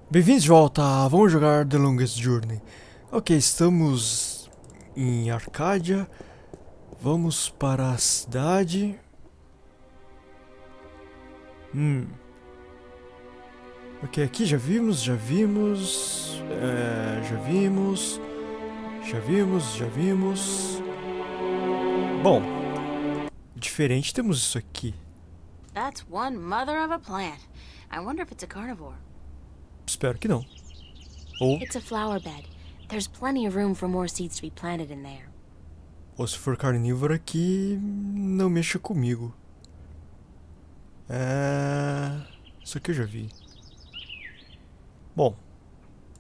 Bem-vindos de volta, vamos jogar The Longest Journey. Ok, estamos em Arcádia. Vamos para a cidade. Ok, aqui já vimos. Já vimos. Bom, diferente temos isso aqui. That's one mother of a plant. I wonder if it's a carnivore. Espero que não. Ou, It's a flower bed. There's plenty of room for more seeds to be planted in there. ou se for carnívoro aqui, não mexa comigo. Isso aqui eu já vi. Bom,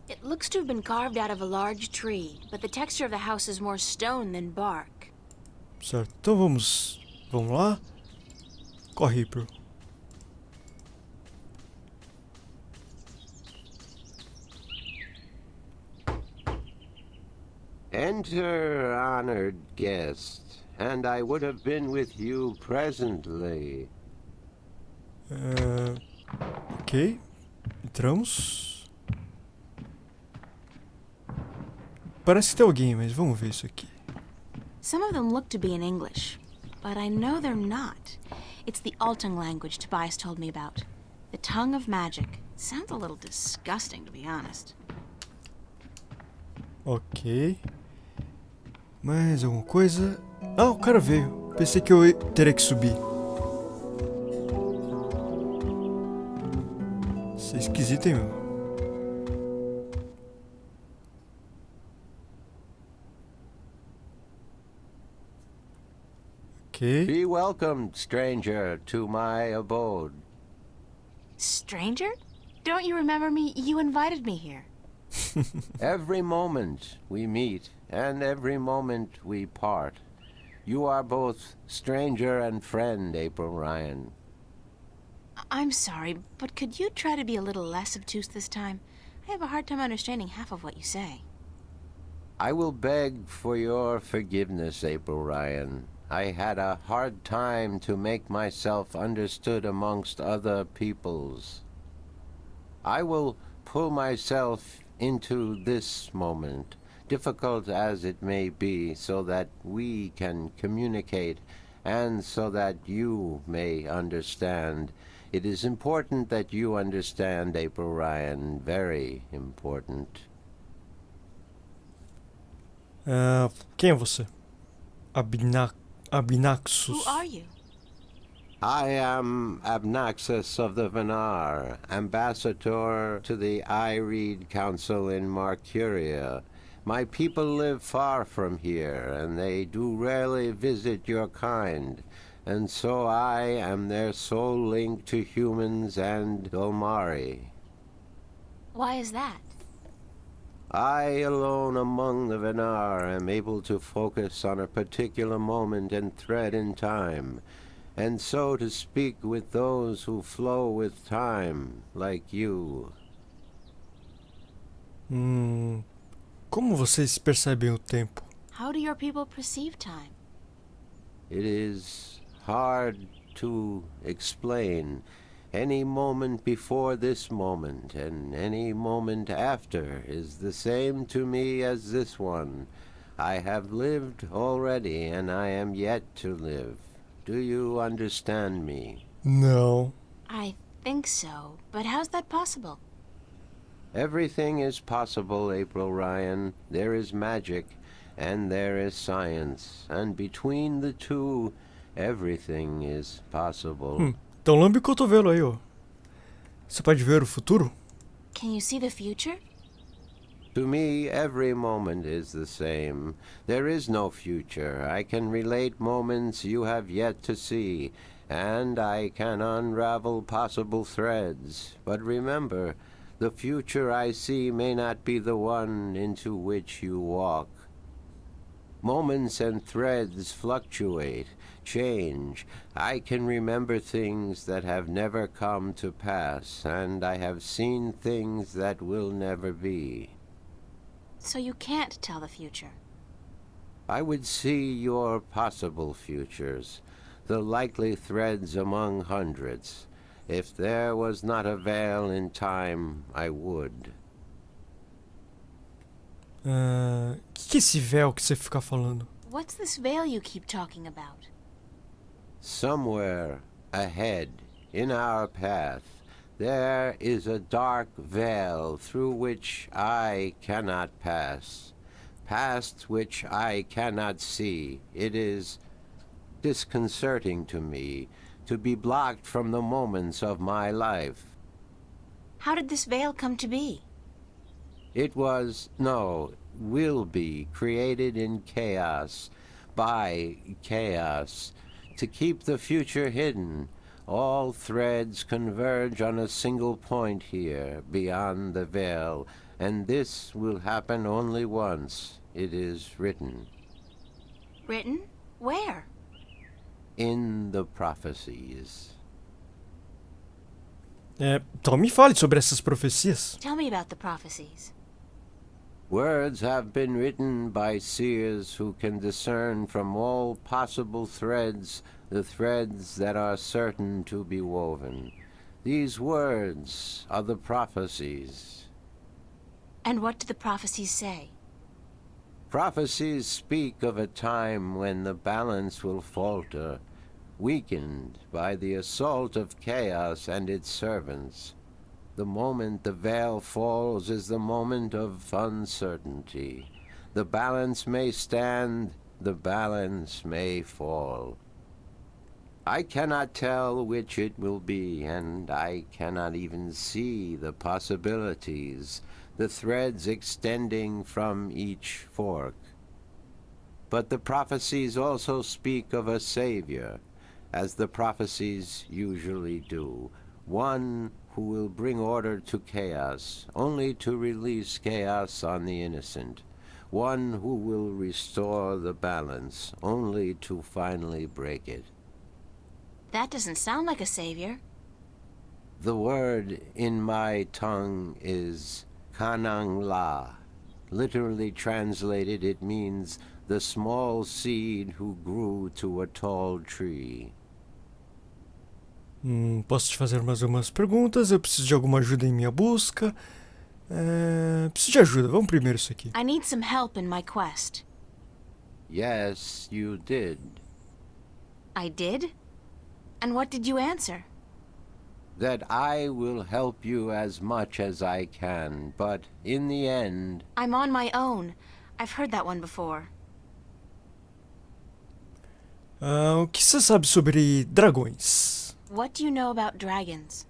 It looks to have been carved out of a large tree, but the texture of the house is more stone than bark. certo. Então vamos lá. Corre, April. Enter, honored guest, and I would have been with you presently. Ok. Entramos. Parece que tem alguém, mas vamos ver isso aqui. Some of them look to be in English, but I know they're not. It's the Altung language Tobias told me about. The tongue of magic. Sounds a little disgusting, to be honest. Ok. Mais alguma coisa? Ah, o cara veio. Pensei que eu teria que subir. Isso é esquisito, hein, meu? Ok. Be welcomed, stranger, to my abode. Stranger? Don't you remember me? You invited me here. Every moment we meet, and every moment we part. You are both stranger and friend, April Ryan. I'm sorry, but could you try to be a little less obtuse this time? I have a hard time understanding half of what you say. I will beg for your forgiveness, April Ryan. I had a hard time to make myself understood amongst other peoples. I will pull myself into this moment, difficult as it may be, so that we can communicate and so that you may understand. It is important that you understand, April Ryan, very important. Quem é você? Abnaxus. Who are you? I am Abnaxus of the Venar, ambassador to the I-Reed Council in Marcuria. My people live far from here, and they do rarely visit your kind, and so I am their sole link to humans and Dolmari. Why is that? I alone among the Venar am able to focus on a particular moment and thread in time, and so to speak with those who flow with time, like you. Como vocês percebem o tempo? How do your people perceive time? It is hard to explain. Any moment before this moment and any moment after is the same to me as this one. I have lived already and I am yet to live. Do you understand me? Não. I think so, but how's that possible? Everything is possible, April Ryan. There is magic and there is science, and between the two, everything is possible. Então lambe o cotovelo aí, ó. Você pode ver o futuro? Can you see the future? To me, every moment is the same. There is no future. I can relate moments you have yet to see, and I can unravel possible threads. But remember, the future I see may not be the one into which you walk. Moments and threads fluctuate, change. I can remember things that have never come to pass, and I have seen things that will never be. So you can't tell the future. I would see your possible futures, the likely threads among hundreds, If there was not a veil in time, I would. Que é esse véu que você fica falando? What's this veil you keep talking about? Somewhere ahead, in our path, there is a dark veil through which I cannot pass, past which I cannot see. It is disconcerting to me to be blocked from the moments of my life. How did this veil come to be? It was, no, will be created in chaos, by chaos, to keep the future hidden. All threads converge on a single point here, beyond the veil, and this will happen only once. It is written. Written? Where? In the prophecies. Então me fale sobre essas profecias. Tell me about the prophecies. Words have been written by seers who can discern from all possible threads the threads that are certain to be woven. These words are the prophecies. And what do the prophecies say? Prophecies speak of a time when the balance will falter, weakened by the assault of chaos and its servants. The moment the veil falls is the moment of uncertainty. The balance may stand, the balance may fall. I cannot tell which it will be, and I cannot even see the possibilities, the threads extending from each fork. But the prophecies also speak of a Savior, as the prophecies usually do, one who will bring order to chaos, only to release chaos on the innocent, one who will restore the balance, only to finally break it. That doesn't sound like a savior. The word in my tongue is Kanang La. Literally translated, it means the small seed who grew to a tall tree. Posso te fazer mais algumas perguntas? Eu preciso de alguma ajuda em minha busca. Preciso de ajuda. Vamos primeiro isso aqui. I need some help in my quest. Yes, you did. I did? And what did you answer? That I will help you as much as I can, but in the end... I'm on my own. I've heard that one before. O que você sabe sobre dragões? What do you know about dragons?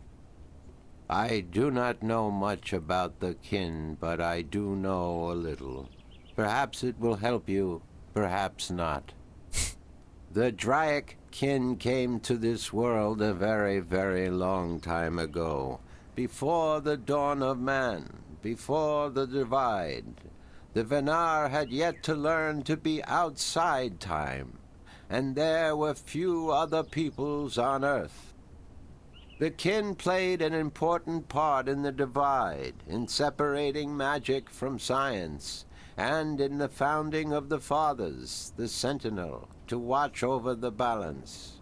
I do not know much about the kin, but I do know a little. Perhaps it will help you, perhaps not. The Draic kin came to this world a very, very long time ago, before the dawn of man, before the divide. The Venar had yet to learn to be outside time, and there were few other peoples on Earth. The kin played an important part in the divide, in separating magic from science, and in the founding of the Fathers, the Sentinel, to watch over the balance.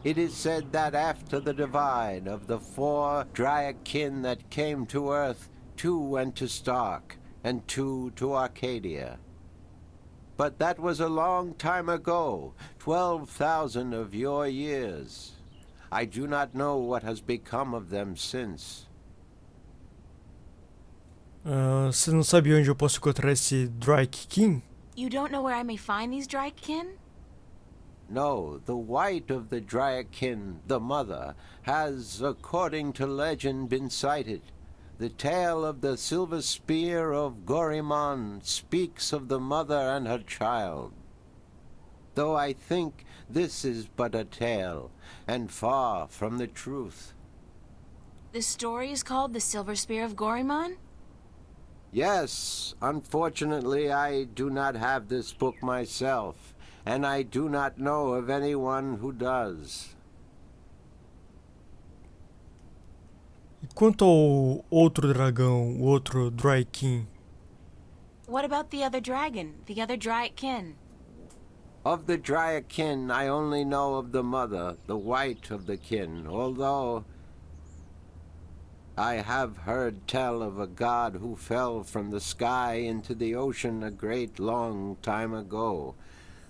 It is said that after the divide of the 4 Draic kin that came to Earth, 2 went to Stark, and 2 to Arcadia. But that was a long time ago, 12,000 of your years. I do not know what has become of them since. Você não sabe onde eu posso encontrar esse Drake King? You don't know where I may find these Drakekin? No, the white of the Draikin, the mother, has, according to legend, been sighted. The tale of the silver spear of Gorimon speaks of the mother and her child. Though I think this is but a tale, and far from the truth. The story is called The Silver Spear of Gorimon? Yes, unfortunately I do not have this book myself, and I do not know of anyone who does. E quanto ao outro dragão, o outro Drake King? What about the other dragon, the other Drakekin? Of the dry kin, I only know of the mother, the white of the kin, although I have heard tell of a god who fell from the sky into the ocean a great long time ago.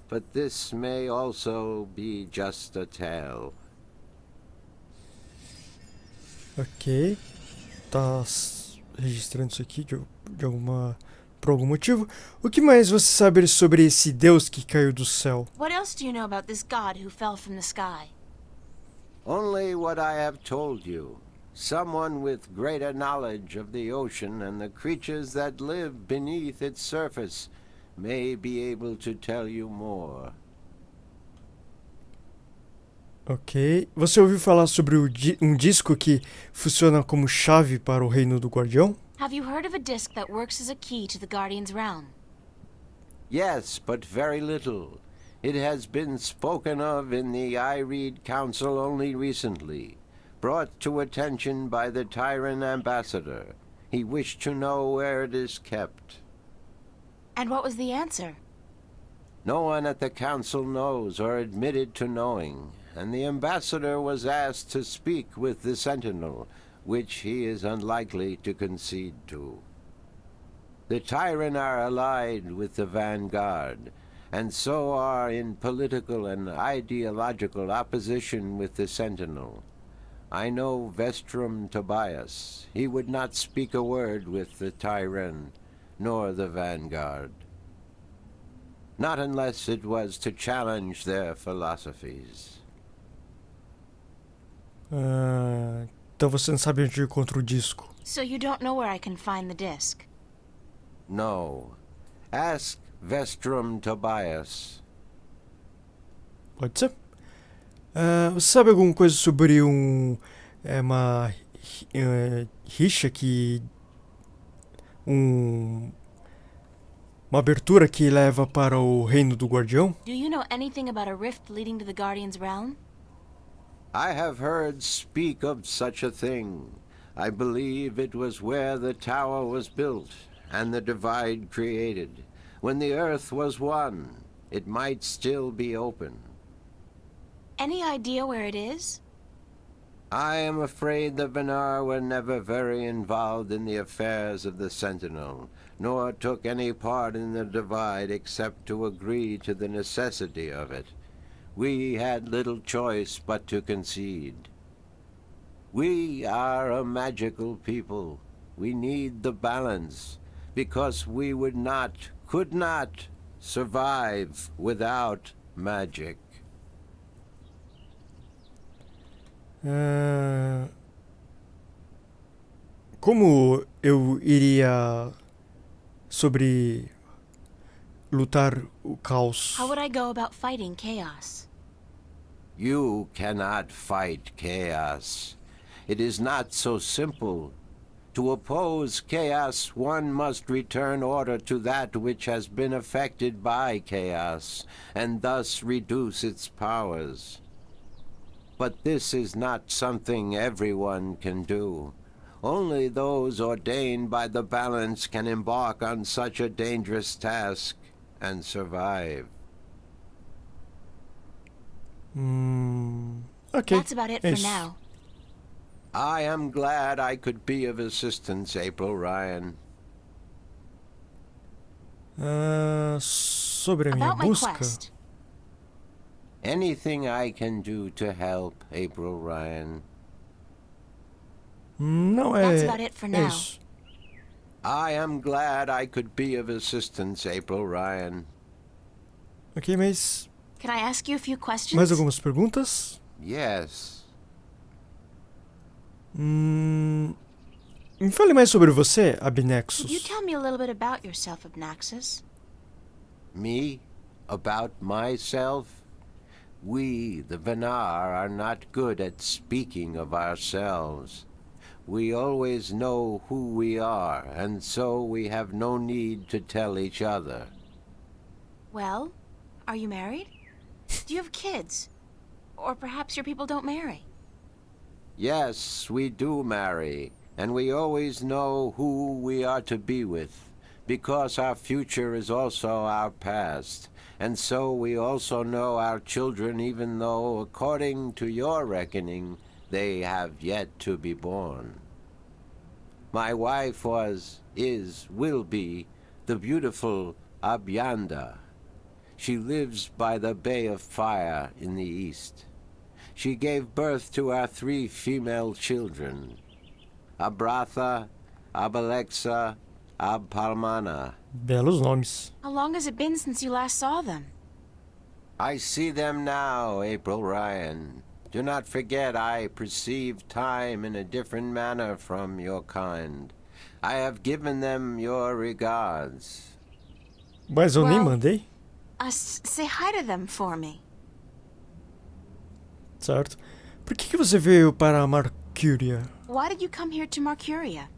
But this may also be just a tale. Ok. Tá registrando isso aqui por algum motivo. O que mais você sabe sobre esse Deus que caiu do céu? What else do you know about this god who fell from the sky? Only what I have told you. Someone with greater knowledge of the ocean and the creatures that live beneath its surface may be able to tell you more. Ok. Você ouviu falar sobre um disco que funciona como chave para o reino do guardião? Have you heard of a disc that works as a key to the Guardian's realm? Yes, but very little. It has been spoken of in the I Read Council only recently, brought to attention by the Tyrant Ambassador. He wished to know where it is kept. And what was the answer? No one at the council knows or admitted to knowing, and the ambassador was asked to speak with the sentinel, which he is unlikely to concede to. The Tyrant are allied with the vanguard, and so are in political and ideological opposition with the sentinel. I know Vestrum Tobias. He would not speak a word with the Tyrant, nor the vanguard. Not unless it was to challenge their philosophies. Então você não sabe onde encontra o disco. So you don't know where I can find the disc? No. Ask Vestrum Tobias. Pode ser. Você sabe alguma coisa sobre uma rixa que... uma abertura que leva para o reino do guardião? Do you know anything about a rift leading to the Guardian's realm? I have heard speak of such a thing. I believe it was where the tower was built and the divide created. When the earth was one, it might still be open. Any idea where it is? I am afraid the Venar were never very involved in the affairs of the Sentinel, nor took any part in the divide except to agree to the necessity of it. We had little choice but to concede. We are a magical people. We need the balance, because we could not survive without magic. Como eu iria sobre lutar o caos? How would I go about fighting chaos? You cannot fight chaos. It is not so simple. To oppose chaos, one must return order to that which has been affected by chaos, and thus reduce its powers. But this is not something everyone can do. Only those ordained by the balance can embark on such a dangerous task and survive. Ok. That's about it for isso. now. I am glad I could be of assistance, April Ryan. Sobre a minha About my busca? quest. Anything I can do to help, April Ryan. Não That's about it for now. isso. I am glad I could be of assistance, April Ryan. Ok, mas Can I ask you a few questions? mais algumas perguntas? Yes. Me fale mais sobre você, Could you Abnaxus. tell me a little bit about yourself, Abnaxus? Me? About myself? We, the Venar, are not good at speaking of ourselves. We always know who we are, and so we have no need to tell each other. Well, are you married? Do you have kids? Or perhaps your people don't marry? Yes, we do marry, and we always know who we are to be with. because our future is also our past, and so we also know our children even though, according to your reckoning, they have yet to be born. My wife was, is, will be, the beautiful Abyanda. She lives by the Bay of Fire in the east. She gave birth to our 3 female children, Abratha, Abalexa, Abpalmana. Belos nomes. How long has it been since you last saw them? I see them now, April Ryan. Do not forget I perceive time in a different manner from your kind. I have given them your regards. Mas eu nem Well- mandei. Say hi to them for me. Certo. Por que você veio para Marcúria? Why did you come here to Marcuria?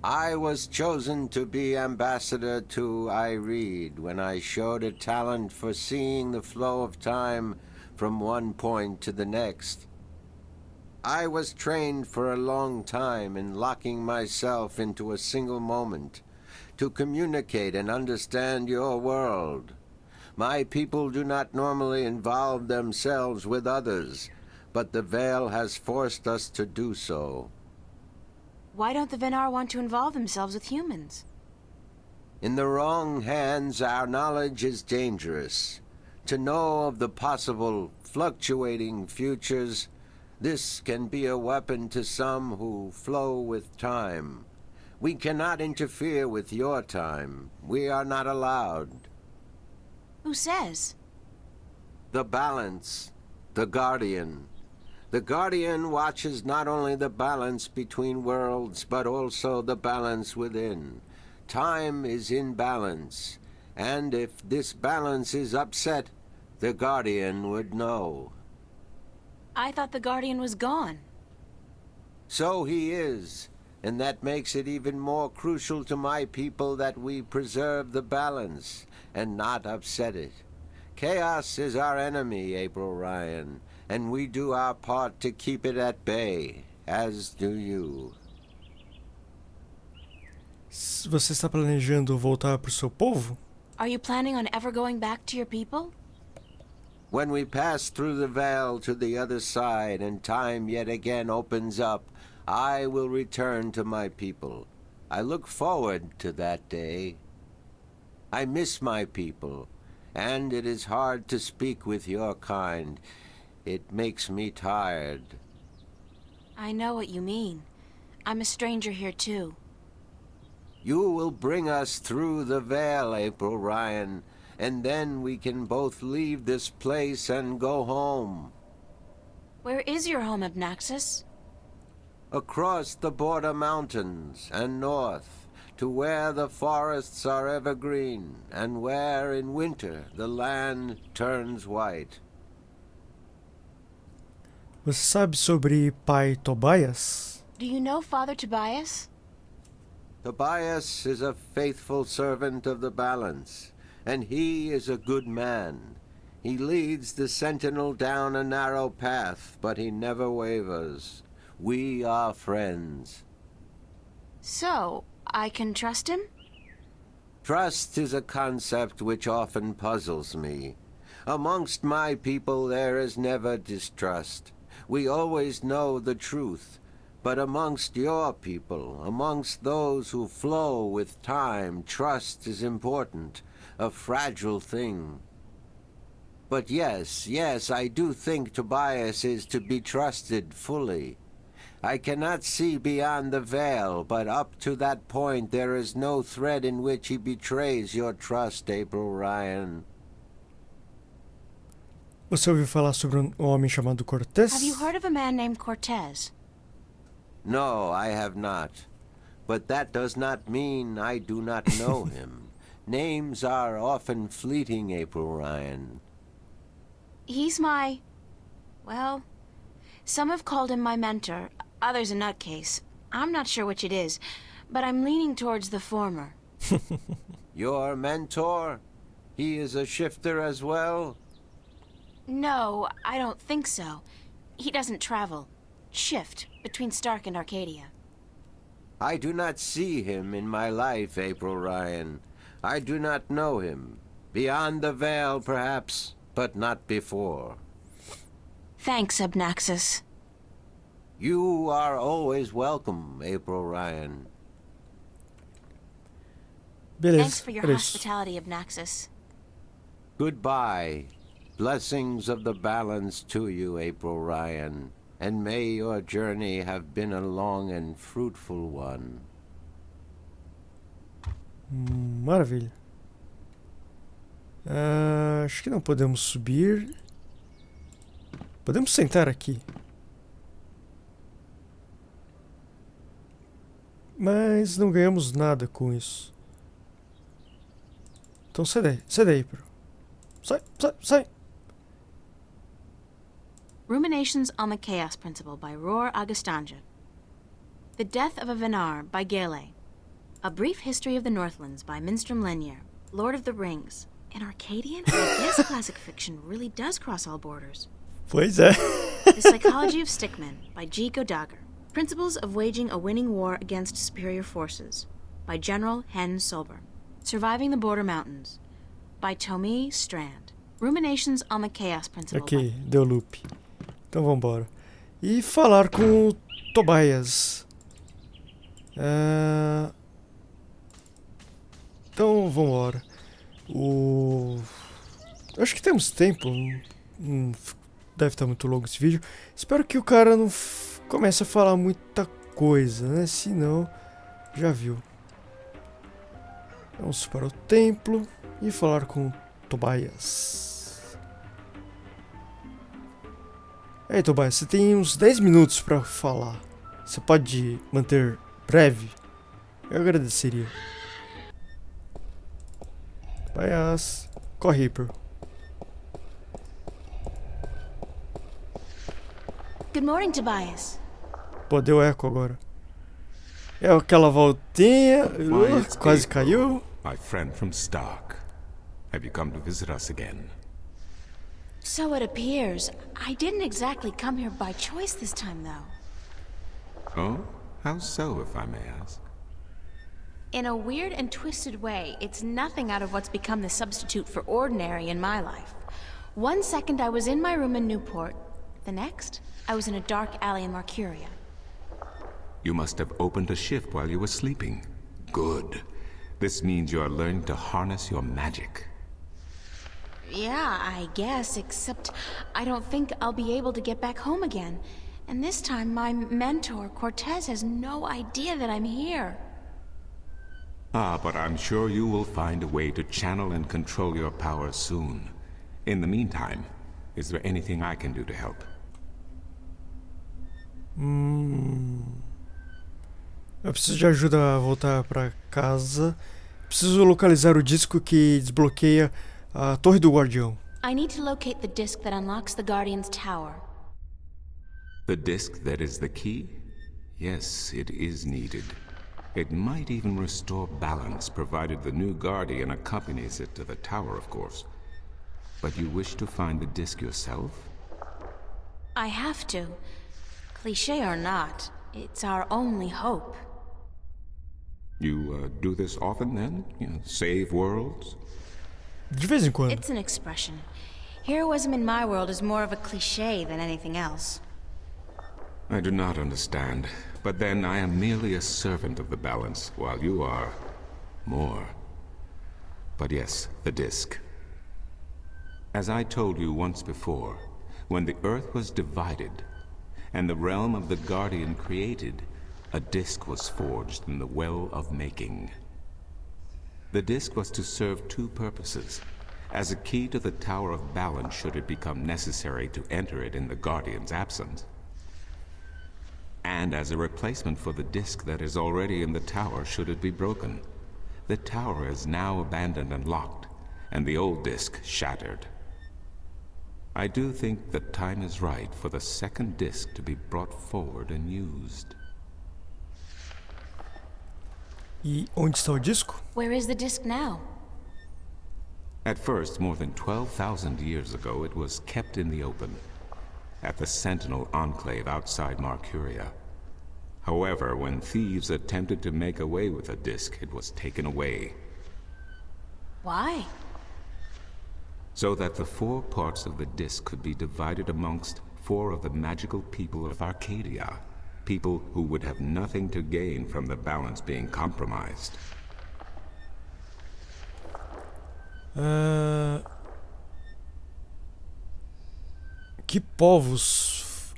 I was chosen to be ambassador to Ireed when I showed a talent for seeing the flow of time from one point to the next. I was trained for a long time in locking myself into a single moment to communicate and understand your world. My people do not normally involve themselves with others, but the veil has forced us to do so. Why don't the Venar want to involve themselves with humans? In the wrong hands, our knowledge is dangerous. To know of the possible fluctuating futures, this can be a weapon to some who flow with time. We cannot interfere with your time. We are not allowed. Who says? The balance, the guardian. The guardian watches not only the balance between worlds, but also the balance within. Time is in balance, and if this balance is upset, the guardian would know. I thought the Guardian was gone. So he is, and that makes it even more crucial to my people that we preserve the balance and not upset it. Chaos is our enemy, April Ryan, and we do our part to keep it at bay, as do you. Você está planejando voltar para o seu povo? Are you planning on ever going back to your people? When we pass through the veil to the other side and time yet again opens up, I will return to my people. I look forward to that day. I miss my people, and it is hard to speak with your kind. It makes me tired. I know what you mean. I'm a stranger here too. You will bring us through the veil, April Ryan, and then we can both leave this place and go home. Where is your home, Abnaxus? Across the border mountains and north, to where the forests are evergreen, and where in winter the land turns white. Você sabe sobre pai Tobias? Do you know Father Tobias? Tobias is a faithful servant of the balance, and he is a good man. He leads the sentinel down a narrow path, but he never wavers. We are friends. So, I can trust him? Trust is a concept which often puzzles me. Amongst my people there is never distrust. We always know the truth. But amongst your people, amongst those who flow with time, trust is important, a fragile thing. But yes, I do think Tobias is to be trusted fully. I cannot see beyond the veil, but up to that point there is no thread in which he betrays your trust, April Ryan. Você ouviu falar sobre um homem chamado Cortés? Have you heard of a man named Cortez? No, I have not. But that does not mean I do not know him. Names are often fleeting, April Ryan. He's my... well, some have called him my mentor, others a nutcase. I'm not sure which it is, but I'm leaning towards the former. Your mentor? He is a shifter as well? No, I don't think so. He doesn't travel. Shift between Stark and Arcadia. I do not see him in my life, April Ryan. I do not know him. Beyond the veil, perhaps, but not before. Thanks, Abnaxus. You are always welcome, April Ryan. Beleza, Thanks for your era isso. hospitality, Abnaxus. Goodbye. Blessings of the balance to you, April Ryan. And may your journey have been a long and fruitful one. Maravilha. Acho que não podemos subir. Podemos sentar aqui. Mas não ganhamos nada com isso. Então sai daí, bro. Sai. Ruminations on the Chaos Principle by Roar Augustanja. The Death of a Venar by Gale. A Brief History of the Northlands by Minstrom Lenier. Lord of the Rings. In Arcadian, I guess classic fiction really does cross all borders. Pois é. The Psychology of Stickmen by G. Godagger. Principles of Waging a Winning War Against Superior Forces by General Hen Solber. Surviving the Border Mountains by Tommy Strand. Ruminations on the Chaos Principle. Ok, deu loop. Então vambora. E falar com o Tobias. Então vambora. Acho que temos tempo. Não deve estar muito longo esse vídeo. Espero que o cara não comece a falar muita coisa, né? Se não, já viu. Vamos para o templo e falar com o Tobias. Ei, Tobias, você tem uns 10 minutos para falar. Você pode manter breve? Eu agradeceria. Tobias, corre aí, bro. Good morning, Tobias. Pô, deu eco agora. É aquela voltinha. It's Quase April, caiu. my friend from Stark. Have you come to visit us again? So it appears. I didn't exactly come here by choice this time, though. Oh? How so, if I may ask? In a weird and twisted way, it's nothing out of what's become the substitute for ordinary in my life. One second I was in my room in Newport. The next, I was in a dark alley in Mercuria. You must have opened a shift while you were sleeping. Good. This means you are learning to harness your magic. Yeah, I guess, except I don't think I'll be able to get back home again. And this time, my mentor, Cortez, has no idea that I'm here. Ah, but I'm sure you will find a way to channel and control your power soon. In the meantime, is there anything I can do to help? Eu preciso de ajuda a voltar pra casa. Preciso localizar o disco que desbloqueia a Torre do Guardião. I need to locate the disc that unlocks the Guardian's tower. The disc that is the key? Yes, it is needed. It might even restore balance, provided the new Guardian accompanies it to the tower, of course. But you wish to find the disc yourself? I have to. Cliché or not, it's our only hope. You do this often, then? You know, save worlds? De vez em quando. It's an expression. Heroism in my world is more of a cliché than anything else. I do not understand. But then I am merely a servant of the balance, while you are more. But yes, the disc. As I told you once before, when the Earth was divided, and the realm of the Guardian created, a disc was forged in the Well of Making. The disc was to serve two purposes: as a key to the Tower of Balance should it become necessary to enter it in the Guardian's absence, and as a replacement for the disc that is already in the tower should it be broken. The tower is now abandoned and locked, and the old disc shattered. I do think the time is right for the second disc to be brought forward and used. E onde está o disco? Where is the disc now? At first, more than 12,000 years ago, it was kept in the open, at the Sentinel Enclave outside Mercuria. However, when thieves attempted to make away with the disc, it was taken away, Why? so that the 4 parts of the disc could be divided amongst 4 of the magical people of Arcadia, people who would have nothing to gain from the balance being compromised. Que povos...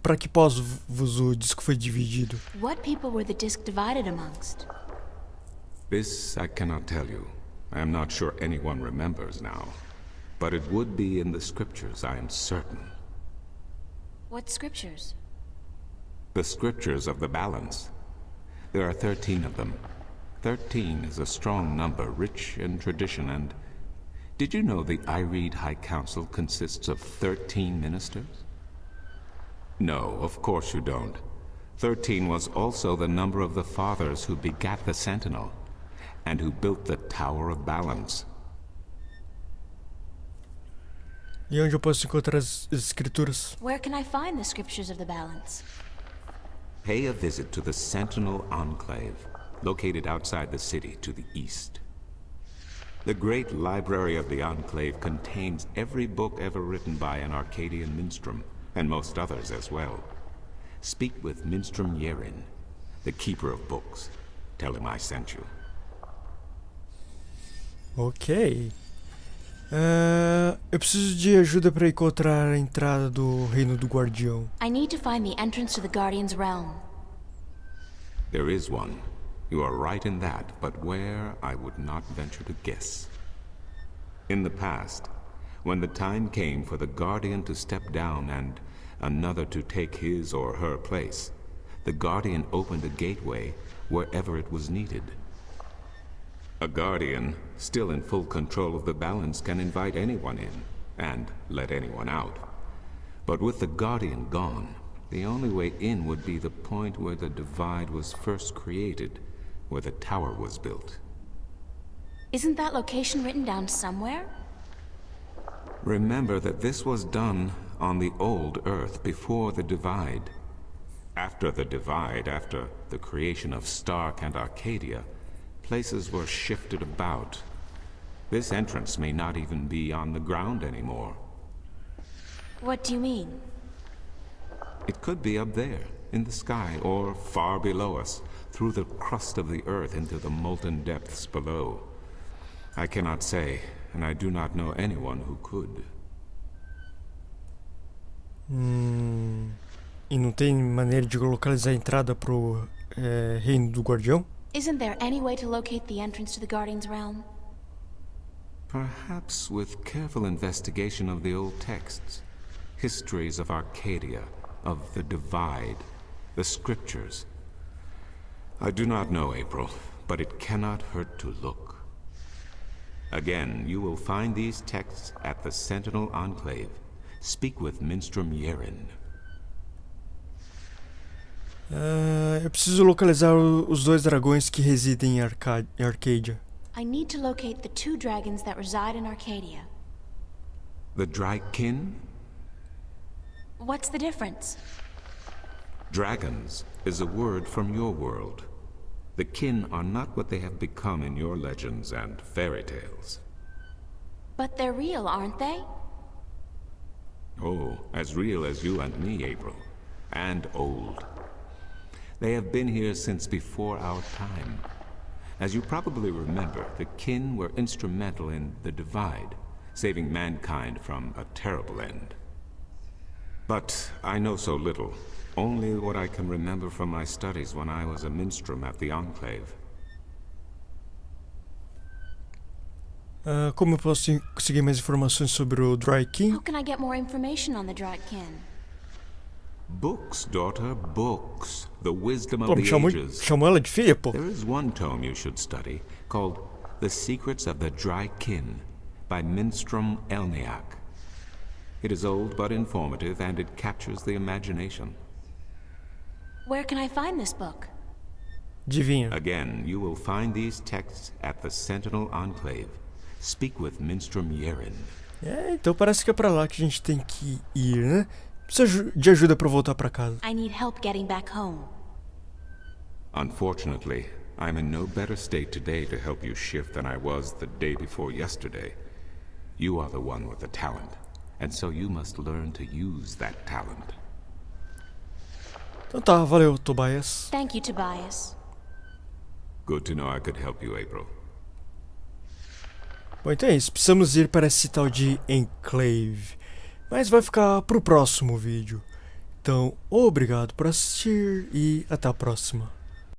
Para que povos o disco foi dividido? What people were the disc divided amongst? This I cannot tell you. I am not sure anyone remembers now. But it would be in the scriptures, I am certain. What scriptures? The scriptures of the balance. There are 13 of them. 13 is a strong number, rich in tradition, and... Did you know the Irede High Council consists of 13 ministers? No, of course you don't. 13 was also the number of the fathers who begat the Sentinel, and who built the Tower of Balance. E onde eu posso encontrar as escrituras? Where can I find the scriptures of the balance? Pay a visit to the Sentinel Enclave, located outside the city to the east. The great library of the Enclave contains every book ever written by an Arcadian minstrel, and most others as well. Speak with Minstrom Yerin, the keeper of books. Tell him I sent you. Ok. Eu preciso de ajuda para encontrar a entrada do Reino do Guardião. I need to find the entrance to the Guardian's realm. There is one. You are right in that, but where, I would not venture to guess. In the past, when the time came for the Guardian to step down and another to take his or her place, the Guardian opened a gateway wherever it was needed. A Guardian, still in full control of the balance, can invite anyone in, and let anyone out. But with the Guardian gone, the only way in would be the point where the divide was first created, where the tower was built. Isn't that location written down somewhere? Remember that this was done on the old Earth before the divide. After the divide, after the creation of Stark and Arcadia, places were shifted about. This entrance may not even be on the ground anymore. What do you mean? It could be up there, in the sky, or far below us, through the crust of the earth into the molten depths below. I cannot say, and I do not know anyone who could. E não tem maneira de localizar a entrada pro Reino do Guardião? Isn't there any way to locate the entrance to the Guardian's realm? Perhaps with careful investigation of the old texts, histories of Arcadia, of the Divide, the scriptures. I do not know, April, but it cannot hurt to look. Again, you will find these texts at the Sentinel Enclave. Speak with Minstrom Yerin. Eu preciso localizar os 2 dragões que residem em Arcadia. I need to locate the 2 dragons that reside in Arcadia. The Drykin? What's the difference? Dragons is a word from your world. The kin are not what they have become in your legends and fairy tales. But they're real, aren't they? Oh, as real as you and me, April. And old. They have been here since before our time. As you probably remember, the kin were instrumental in the Divide, saving mankind from a terrible end. But I know so little. Only what I can remember from my studies when I was a minstrel at the Enclave. Como eu posso conseguir mais informações sobre o Drykin? How can I get more information on the Drykin? Books, daughter, books. The wisdom Pô, of me the chamou, ages. chamou ela de feia, pô. There is one tome you should study, called The Secrets of the Drykin, by Minstrom Elniak. It is old but informative, and it captures the imagination. Where can I find this book? Adivinha. Again, you will find these texts at the Sentinel Enclave. Speak with Minstrom Yerin. Então parece que é pra lá que a gente tem que ir, né? Preciso de ajuda pra voltar pra casa. I need help getting back home. Unfortunately, I'm in no better state today to help you shift than I was the day before yesterday. You are the one with the talent, and so you must learn to use that talent. Então tá, valeu, Tobias. Thank you, Tobias. Good to know I could help you, April. Bom, então é isso. Precisamos ir para esse tal de enclave. Mas vai ficar pro próximo vídeo. Então, obrigado por assistir e até a próxima.